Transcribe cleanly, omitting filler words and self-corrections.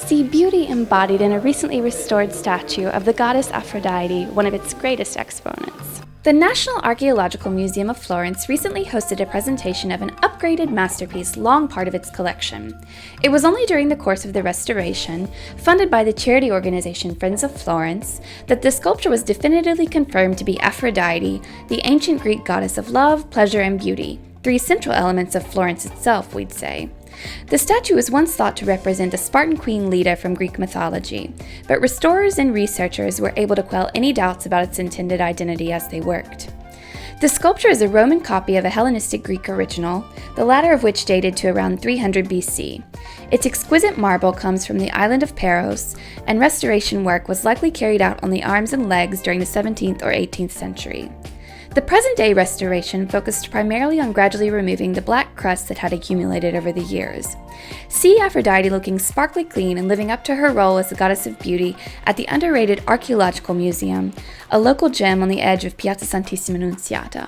See beauty embodied in a recently restored statue of the goddess Aphrodite, one of its greatest exponents. The National Archaeological Museum of Florence recently hosted a presentation of an upgraded masterpiece long part of its collection. It was only during the course of the restoration, funded by the charity organization Friends of Florence, that the sculpture was definitively confirmed to be Aphrodite, the ancient Greek goddess of love, pleasure, and beauty, three central elements of Florence itself, we'd say. The statue was once thought to represent a Spartan queen Leda from Greek mythology, but restorers and researchers were able to quell any doubts about its intended identity as they worked. The sculpture is a Roman copy of a Hellenistic Greek original, the latter of which dated to around 300 BC. Its exquisite marble comes from the island of Paros, and restoration work was likely carried out on the arms and legs during the 17th or 18th century. The present-day restoration focused primarily on gradually removing the black crust that had accumulated over the years. See Aphrodite looking sparkly clean and living up to her role as the goddess of beauty at the underrated Archaeological Museum, a local gem on the edge of Piazza Santissima Nunziata.